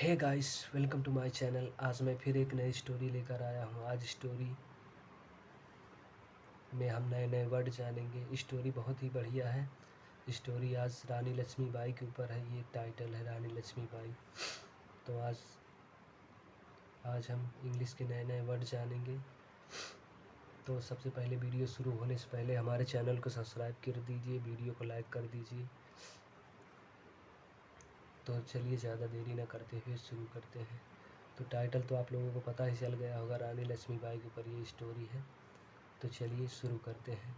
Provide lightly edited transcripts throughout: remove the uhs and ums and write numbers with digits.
Hey guys, welcome to my channel. आज मैं फिर एक नई स्टोरी लेकर आया हूँ। आज स्टोरी में हम नए नए वर्ड जानेंगे। स्टोरी बहुत ही बढ़िया है। स्टोरी आज रानी लक्ष्मीबाई के ऊपर है। ये टाइटल है रानी लक्ष्मीबाई। तो आज हम इंग्लिश के नए नए वर्ड जानेंगे। तो सबसे पहले वीडियो शुरू होने से पहले हमारे चैनल को सब्सक्राइब कर दीजिए, वीडियो को लाइक कर दीजिए। तो चलिए ज़्यादा देरी न करते हुए शुरू करते हैं। तो टाइटल तो आप लोगों को पता ही चल गया होगा, रानी लक्ष्मीबाई के ऊपर ये स्टोरी है। तो चलिए शुरू करते हैं।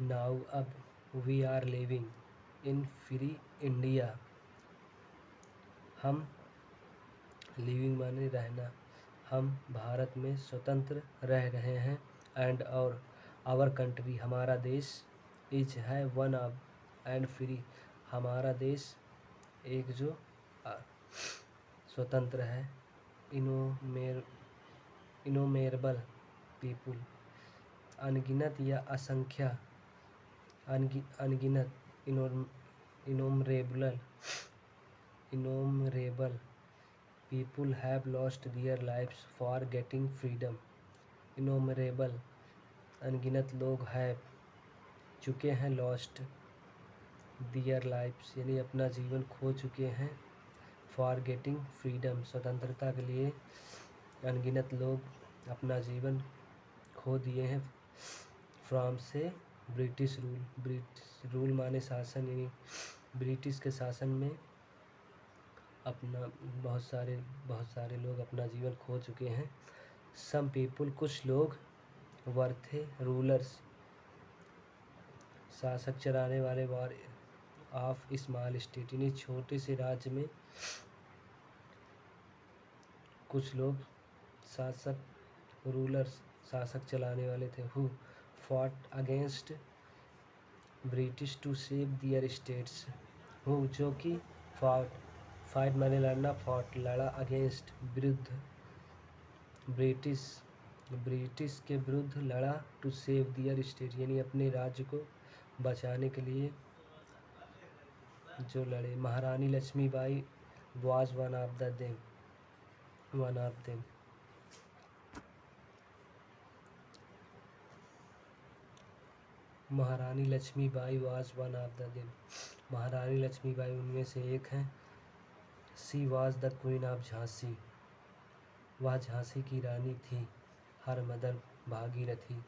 नाउ अब we are living in free India. हम लिविंग माने रहना। हम भारत में स्वतंत्र रह रहे हैं। एंड और आवर कंट्री हमारा देश इज है वन ऑफ एंड फ्री हमारा देश एक जो स्वतंत्र है। इनोमेरेबल पीपुल अनगिनत या असंख्य अनगिनत innumerable people have lost their lifes for getting freedom. Innumerable अनगिनत लोग हैव चुके हैं, लॉस्ट दियर लाइफ्स यानी अपना जीवन खो चुके हैं, फॉर गेटिंग फ्रीडम स्वतंत्रता के लिए अनगिनत लोग अपना जीवन खो दिए हैं। फ्राम से ब्रिटिश रूल माने शासन, यानी ब्रिटिश के शासन में अपना बहुत सारे लोग अपना जीवन खो चुके हैं। सम पीपुल कुछ लोग वर थे रूलर्स शासक चलाने वाले वार ऑफ स्मॉल स्टेट यानी छोटे से राज्य में कुछ लोग रूलर्स शासक चलाने वाले थे। Who fought against British to save their states. Who जो कि फाइट माने लड़ना, फॉट लड़ा, अगेंस्ट विरुद्ध, ब्रिटिश के विरुद्ध लड़ा, टू सेव दियर स्टेट यानी अपने राज्य को बचाने के लिए जो लड़े। Maharani Lakshmibai was one of them. Maharani Lakshmibai was one of them. Maharani Lakshmibai उनमें से एक हैं। She was the queen of Jhansi. वह झांसी की रानी थी। हर मदर भागीरथी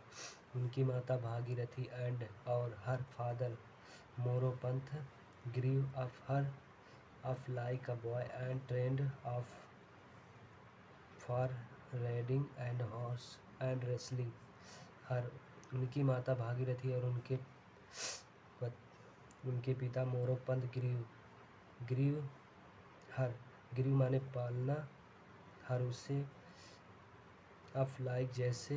उनकी माता भागीरथी एंड और her father Moropant grew of her of like a boy and trained of for riding and horse and wrestling. Her उनकी माता भागीरथी और उनके पिता मोरोपंत ग्रीव हर ग्रीव माने पालना, हर उसे ऑफ लाइक जैसे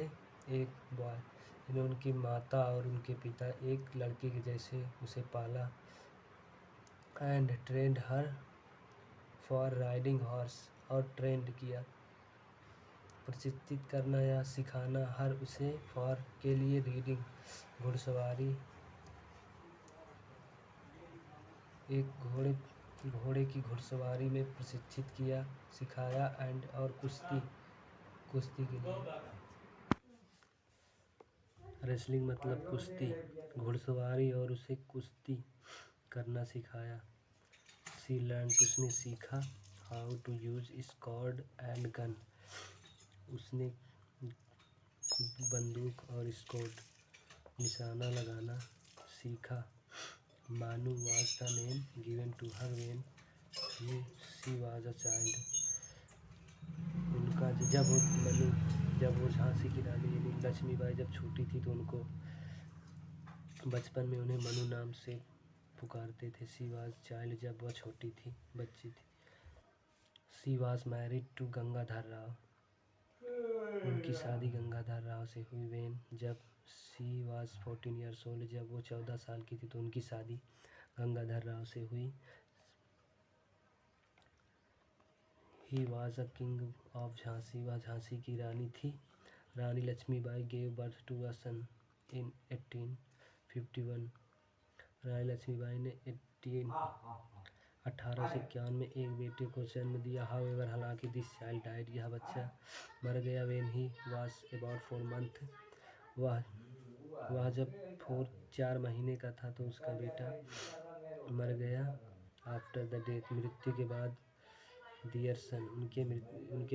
एक बॉय यानी उनकी माता और उनके पिता एक लड़के के जैसे उसे पाला। And trend her for riding horse और ट्रेंड किया प्रशिक्षित करना या सिखाना, हर उसे फॉर के लिए रीडिंग घुड़सवारी एक घोड़े की घुड़सवारी में प्रशिक्षित किया सिखाया। एंड और कुश्ती के लिए रेसलिंग मतलब कुश्ती, घुड़सवारी और उसे कुश्ती करना सिखाया। शी लर्न उसने सीखा how to use sword and gun उसने बंदूक और स्कॉर्ड निशाना लगाना सीखा। Manu was the name given to her when she was a child. उनका जब वो झांसी की रानी यानी लक्ष्मीबाई जब छोटी थी तो उनको बचपन में उन्हें मनु नाम से पुकारते थे। शी वाज चाइल्ड जब वह छोटी थी, बच्ची थी। She was married to Gangadhar Rao उनकी शादी गंगाधर राव से हुई। वेन जब शी वाज 14 ईयर्स ओल्ड जब वो 14 साल की थी तो उनकी शादी गंगाधर राव से हुई। He was a king of Jhansi वह झांसी की रानी थी। Rani Lakshmibai gave birth to a son in 1851 Rani Lakshmibai ने 1851 में एक बेटे को जन्म दिया। हाउएवर, हालांकि दिस चाइल्ड डाइड, यह बच्चा मर गया। When he was about 4 month, वह जब 4 महीने का था तो उसका बेटा मर गया। आफ्टर द डेथ, मृत्यु के बाद। डियर सन, उनके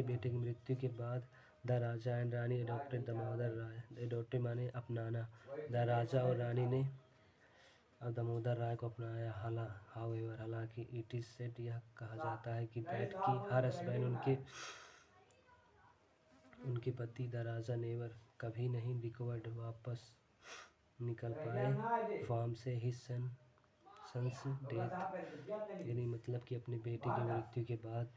बेटे की मृत्यु के बाद। The raja and rani adopted Damodar Rai, adopted माने अपनाना। द राजा और रानी ने दामोदर राय को अपनाया। हाउएवर, हालांकि इट इज सेड, यह कहा जाता है कि दैट की हर हस्बैंड, उनके पति द राजा नेवर, कभी नहीं रिकवर्ड, वापस निकल पाए फॉर्म से हिज सन्स डेथ, यानी मतलब कि अपने बेटे की मृत्यु के बाद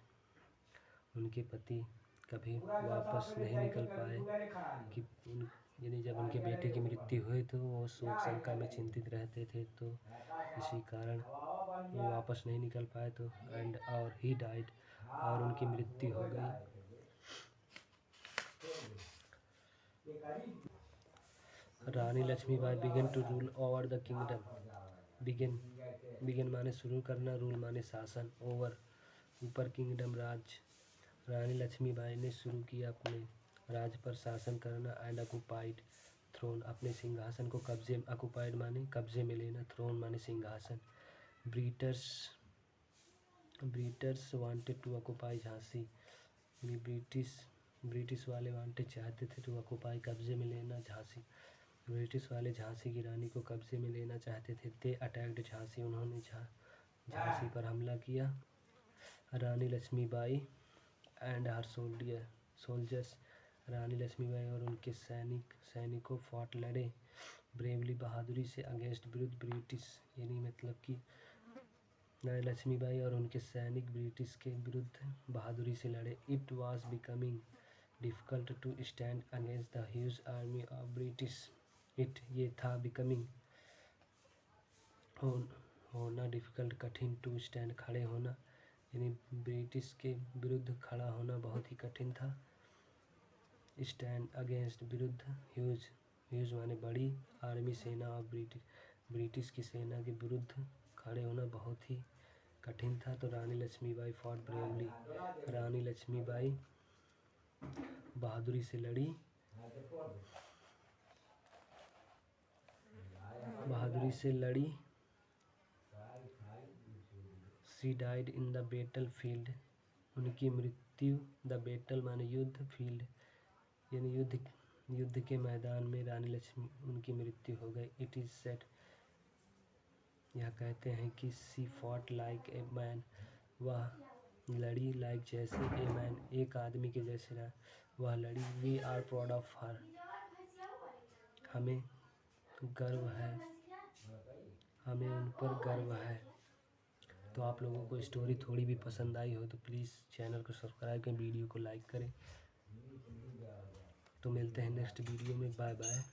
उनके पति कभी वापस नहीं निकल पाए कि यानी जब उनके बेटे की मृत्यु हुई तो वो शोक शंका में चिंतित रहते थे, तो इसी कारण वो वापस नहीं निकल पाए। तो एंड और ही डाइड, और उनकी मृत्यु हो गई। Rani Lakshmibai began to rule over the kingdom. Begin माने शुरू करना, रूल माने शासन, ओवर ऊपर, किंगडम राज। रानी लक्ष्मीबाई ने शुरू किया अपने राज्य पर शासन करना। एंड ऑक्युपाइड थ्रोन, अपने सिंहासन को कब्जे, ऑक्युपाइड माने कब्जे में लेना, थ्रोन माने सिंहासन। Britishers wanted to occupy Jhansi, British वाले वांटेड चाहते थे टू ऑक्युपाई कब्जे में लेना झांसी। ब्रिटिश वाले झांसी की रानी को कब्जे में लेना चाहते थे। दे अटैक्ड झांसी, उन्होंने झांसी पर हमला किया। रानी लक्ष्मीबाई एंड हर सोल्जर्स, रानी लक्ष्मीबाई और उनके सैनिकों फॉट लड़े। ब्रेवली, बहादुरी से, अगेंस्ट विरुद्ध ब्रिटिश, यानी मतलब कि रानी लक्ष्मीबाई और उनके सैनिक ब्रिटिश के विरुद्ध बहादुरी से लड़े। It was becoming difficult to stand against the huge army of British. It, ये था, बिकमिंग होना, डिफ़िकल्ट कठिन, टू स्टैंड खड़े होना, यानी ब्रिटिश के विरुद्ध खड़ा होना बहुत ही कठिन था। स्टैंड अगेंस्ट, विरुद्ध, ह्यूज माने बड़ी, आर्मी सेना ऑफ ब्रिटिश की सेना के विरुद्ध खड़े होना बहुत ही कठिन था। तो रानी लक्ष्मीबाई फॉट ब्रेवली, रानी लक्ष्मीबाई बहादुरी से लड़ी, she died in the battle field, उनकी मृत्यु, द बैटल माने युद्ध, फील्ड यानी युद्ध के मैदान में उनकी मृत्यु हो गई। इट इज सेड, यह कहते हैं कि she fought like a man, वह लड़ी, लाइक जैसे, ए मैन एक आदमी के जैसे वह लड़ी। We are proud of her, हमें गर्व है, हमें उन पर गर्व है। तो आप लोगों को स्टोरी थोड़ी भी पसंद आई हो तो प्लीज़ चैनल को सब्सक्राइब करें, वीडियो को लाइक करें। तो मिलते हैं नेक्स्ट वीडियो में, बाय बाय।